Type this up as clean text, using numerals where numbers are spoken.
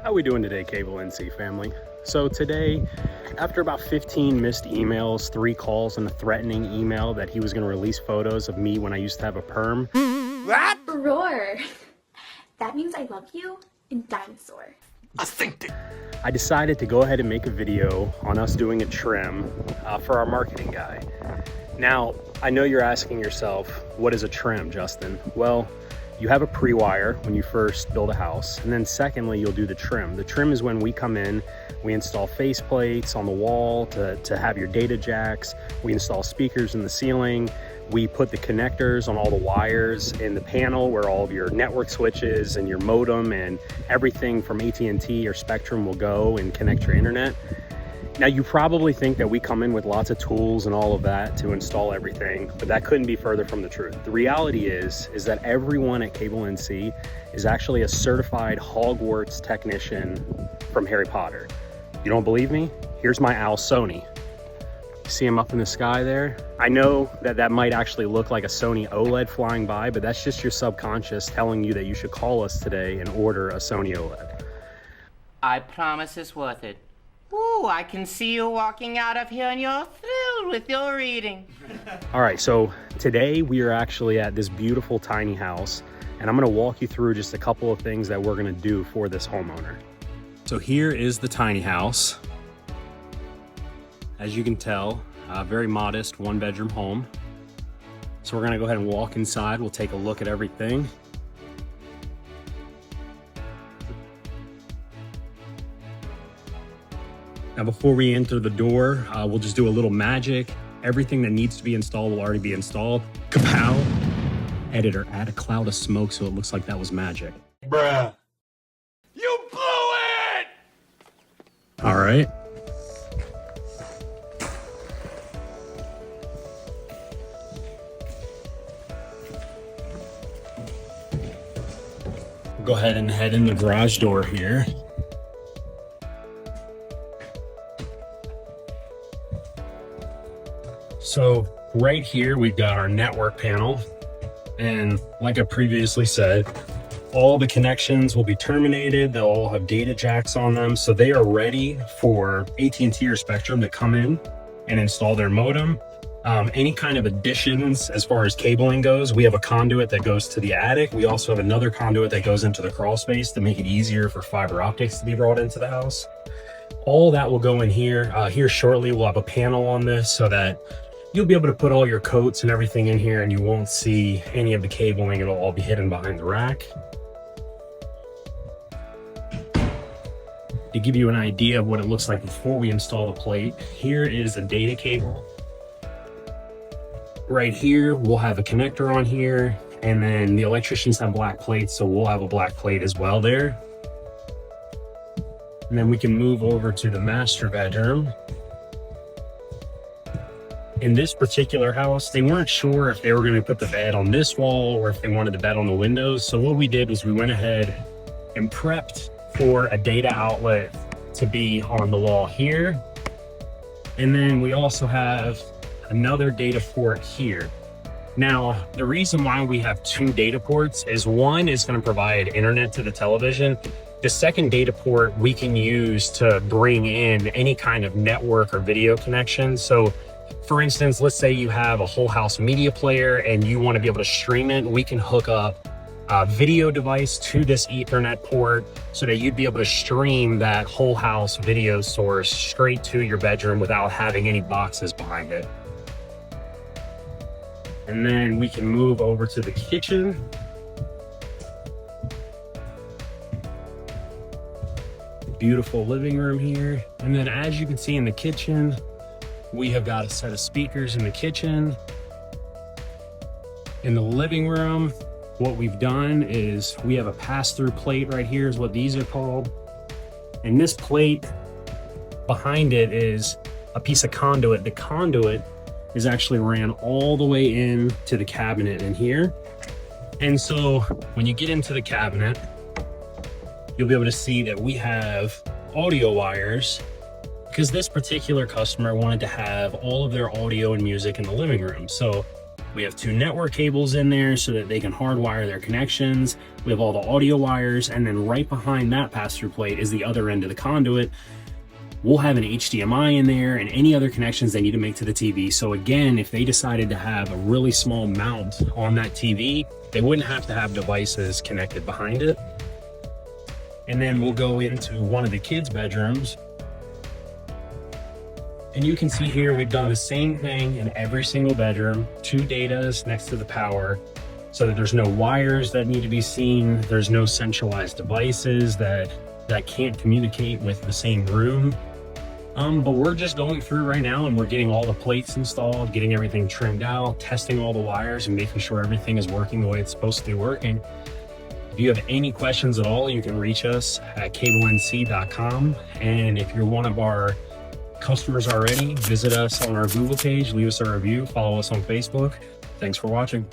How we doing today, CableNC family? So today, after about 15 missed emails, 3 calls, and a threatening email that he was going to release photos of me when I used to have a perm. What? Roar. That means I love you in dinosaur. I decided to go ahead and make a video on us doing a trim for our marketing guy. Now, I know you're asking yourself, what is a trim, Justin? Well, you have a pre-wire when you first build a house, and then secondly, you'll do the trim. The trim is when we come in, we install face plates on the wall to have your data jacks, we install speakers in the ceiling, we put the connectors on all the wires in the panel where all of your network switches and your modem and everything from AT&T or Spectrum will go and connect your internet. Now, you probably think that we come in with lots of tools and all of that to install everything, but that couldn't be further from the truth. The reality is that everyone at CableNC is actually a certified Hogwarts technician from Harry Potter. You don't believe me? Here's my owl, Sony. See him up in the sky there? I know that might actually look like a Sony OLED flying by, but that's just your subconscious telling you that you should call us today and order a Sony OLED. I promise it's worth it. Ooh, I can see you walking out of here and you're thrilled with your reading. All right, so today we are actually at this beautiful tiny house, and I'm gonna walk you through just a couple of things that we're gonna do for this homeowner. So here is the tiny house. As you can tell, a very modest 1-bedroom home. So we're gonna go ahead and walk inside. We'll take a look at everything. Now, before we enter the door, we'll just do a little magic. Everything that needs to be installed will already be installed. Kapow! Editor, add a cloud of smoke so it looks like that was magic. Bruh. You blew it! All right. Go ahead and head in the garage door here. So right here, we've got our network panel. And like I previously said, all the connections will be terminated. They'll all have data jacks on them. So they are ready for AT&T or Spectrum to come in and install their modem. Any kind of additions as far as cabling goes, we have a conduit that goes to the attic. We also have another conduit that goes into the crawl space to make it easier for fiber optics to be brought into the house. All that will go in here. Here shortly, we'll have a panel on this so that you'll be able to put all your coats and everything in here and you won't see any of the cabling. It'll all be hidden behind the rack. To give you an idea of what it looks like before we install the plate, here is a data cable. Right here, we'll have a connector on here, and then the electricians have black plates, so we'll have a black plate as well there. And then we can move over to the master bedroom. In this particular house, they weren't sure if they were going to put the bed on this wall or if they wanted the bed on the windows. So what we did was we went ahead and prepped for a data outlet to be on the wall here. And then we also have another data port here. Now, the reason why we have 2 data ports is one is going to provide internet to the television. The second data port we can use to bring in any kind of network or video connection. So for instance, let's say you have a whole house media player and you want to be able to stream it. We can hook up a video device to this Ethernet port so that you'd be able to stream that whole house video source straight to your bedroom without having any boxes behind it. And then we can move over to the kitchen. Beautiful living room here. And then as you can see in the kitchen, we have got a set of speakers in the kitchen. In the living room, what we've done is we have a pass-through plate right here is what these are called. And this plate behind it is a piece of conduit. The conduit is actually ran all the way in to the cabinet in here. And so when you get into the cabinet, you'll be able to see that we have audio wires because this particular customer wanted to have all of their audio and music in the living room. So We have 2 network cables in there so that they can hardwire their connections. We have all the audio wires, and then right behind that pass-through plate is the other end of the conduit. We'll have an HDMI in there and any other connections they need to make to the TV. So again, if they decided to have a really small mount on that TV, they wouldn't have to have devices connected behind it. And then we'll go into one of the kids' bedrooms. And you can see here, we've done the same thing in every single bedroom. 2 datas next to the power, so that there's no wires that need to be seen. There's no centralized devices that can't communicate with the same room. But we're just going through right now and we're getting all the plates installed, getting everything trimmed out, testing all the wires and making sure everything is working the way it's supposed to be working. If you have any questions at all, you can reach us at CableNC.com. And if you're one of our customers already, visit us on our Google page, leave us a review, follow us on Facebook. Thanks for watching.